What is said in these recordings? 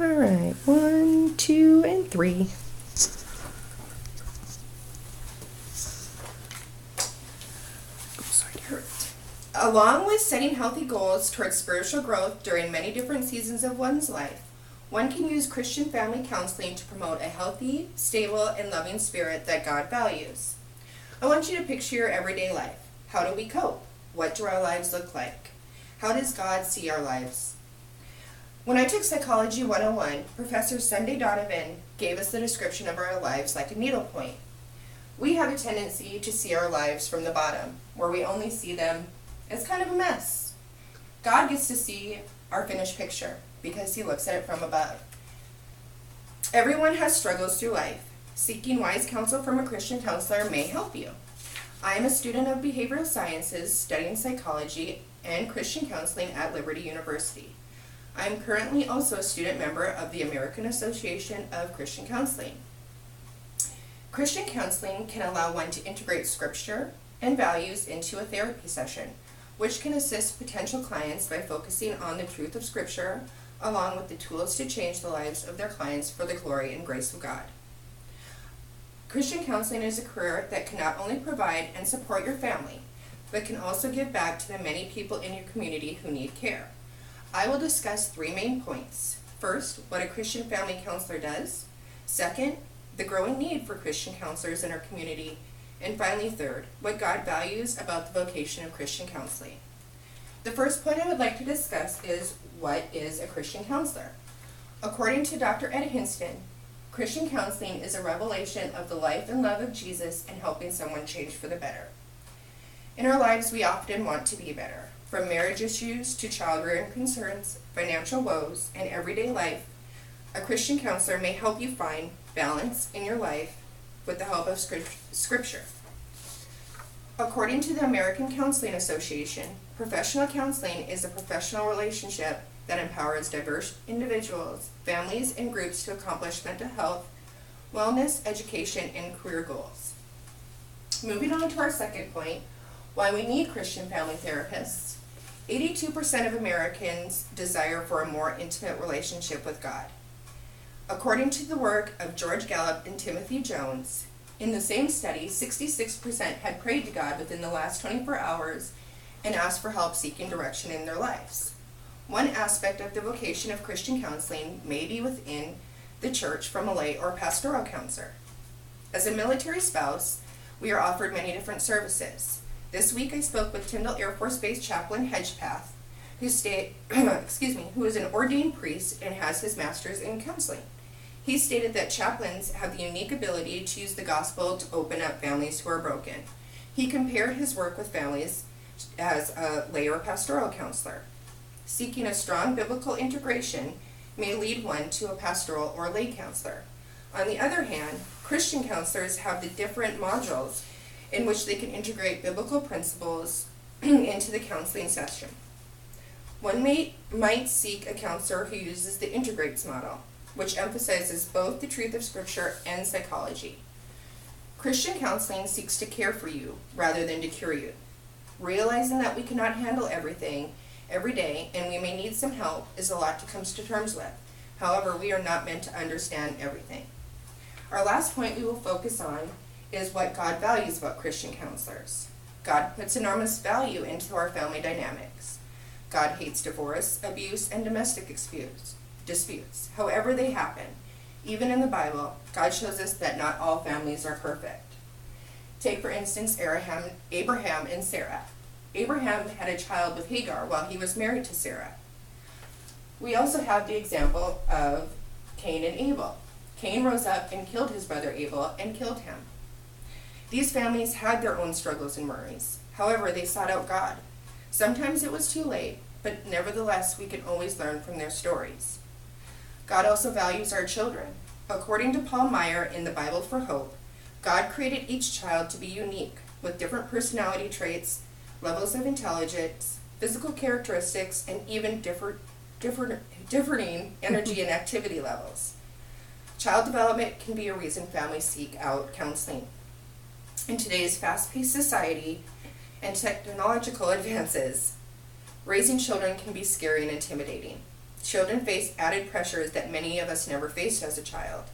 All right, 1, 2, and 3. Along with setting healthy goals towards spiritual growth during many different seasons of one's life, one can use Christian family counseling to promote a healthy, stable, and loving spirit that God values. I want you to picture your everyday life. How do we cope? What do our lives look like? How does God see our lives? When I took Psychology 101, Professor Sunday Donovan gave us the description of our lives like a needlepoint. We have a tendency to see our lives from the bottom, where we only see them as kind of a mess. God gets to see our finished picture because he looks at it from above. Everyone has struggles through life. Seeking wise counsel from a Christian counselor may help you. I am a student of behavioral sciences studying psychology and Christian counseling at Liberty University. I am currently also a student member of the American Association of Christian Counseling. Christian counseling can allow one to integrate scripture and values into a therapy session, which can assist potential clients by focusing on the truth of scripture, along with the tools to change the lives of their clients for the glory and grace of God. Christian counseling is a career that can not only provide and support your family, but can also give back to the many people in your community who need care. I will discuss 3 main points. First, what a Christian family counselor does. Second, the growing need for Christian counselors in our community. And finally, third, what God values about the vocation of Christian counseling. The first point I would like to discuss is, what is a Christian counselor? According to Dr. Ed Hinston, Christian counseling is a revelation of the life and love of Jesus and helping someone change for the better. In our lives, we often want to be better. From marriage issues to child-rearing concerns, financial woes, and everyday life, a Christian counselor may help you find balance in your life with the help of Scripture. According to the American Counseling Association, professional counseling is a professional relationship that empowers diverse individuals, families, and groups to accomplish mental health, wellness, education, and career goals. Moving on to our second point, why we need Christian family therapists. 82% of Americans desire for a more intimate relationship with God. According to the work of George Gallup and Timothy Jones, in the same study, 66% had prayed to God within the last 24 hours and asked for help seeking direction in their lives. One aspect of the vocation of Christian counseling may be within the church from a lay or pastoral counselor. As a military spouse, we are offered many different services. This week I spoke with Tyndall Air Force Base Chaplain Hedgepath, who is an ordained priest and has his master's in counseling. He stated that chaplains have the unique ability to use the gospel to open up families who are broken. He compared his work with families as a lay or pastoral counselor. Seeking a strong biblical integration may lead one to a pastoral or lay counselor. On the other hand, Christian counselors have the different modules in which they can integrate biblical principles into the counseling session. One might seek a counselor who uses the integrates model, which emphasizes both the truth of Scripture and psychology. Christian counseling seeks to care for you rather than to cure you. Realizing that we cannot handle everything every day and we may need some help is a lot to come to terms with. However, we are not meant to understand everything. Our last point we will focus on is what God values about Christian counselors. God puts enormous value into our family dynamics. God hates divorce, abuse, and domestic disputes, however they happen. Even in the Bible, God shows us that not all families are perfect. Take, for instance, Abraham and Sarah. Abraham had a child with Hagar while he was married to Sarah. We also have the example of Cain and Abel. Cain rose up and killed his brother Abel and killed him. These families had their own struggles and worries. However, they sought out God. Sometimes it was too late, but nevertheless, we can always learn from their stories. God also values our children. According to Paul Meyer in the Bible for Hope, God created each child to be unique, with different personality traits, levels of intelligence, physical characteristics, and even differing energy and activity levels. Child development can be a reason families seek out counseling. In today's fast-paced society and technological advances, raising children can be scary and intimidating. Children face added pressures that many of us never faced as a child.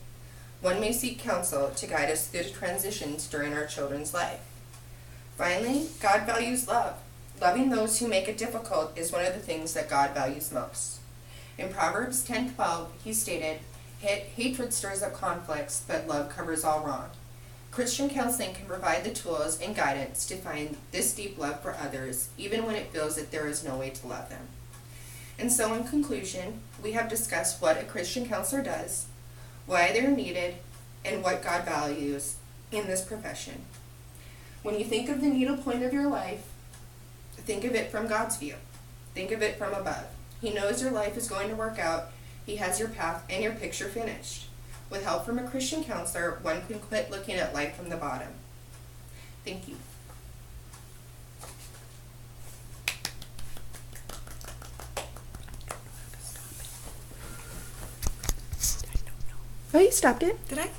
One may seek counsel to guide us through the transitions during our children's life. Finally, God values love. Loving those who make it difficult is one of the things that God values most. In Proverbs 10:12, he stated, "Hatred stirs up conflicts, but love covers all wrong." Christian counseling can provide the tools and guidance to find this deep love for others, even when it feels that there is no way to love them. And so in conclusion, we have discussed what a Christian counselor does, why they're needed, and what God values in this profession. When you think of the needle point of your life, think of it from God's view. Think of it from above. He knows your life is going to work out. He has your path and your picture finished. With help from a Christian counselor, one can quit looking at life from the bottom. Thank you. Oh, you stopped it. Did I?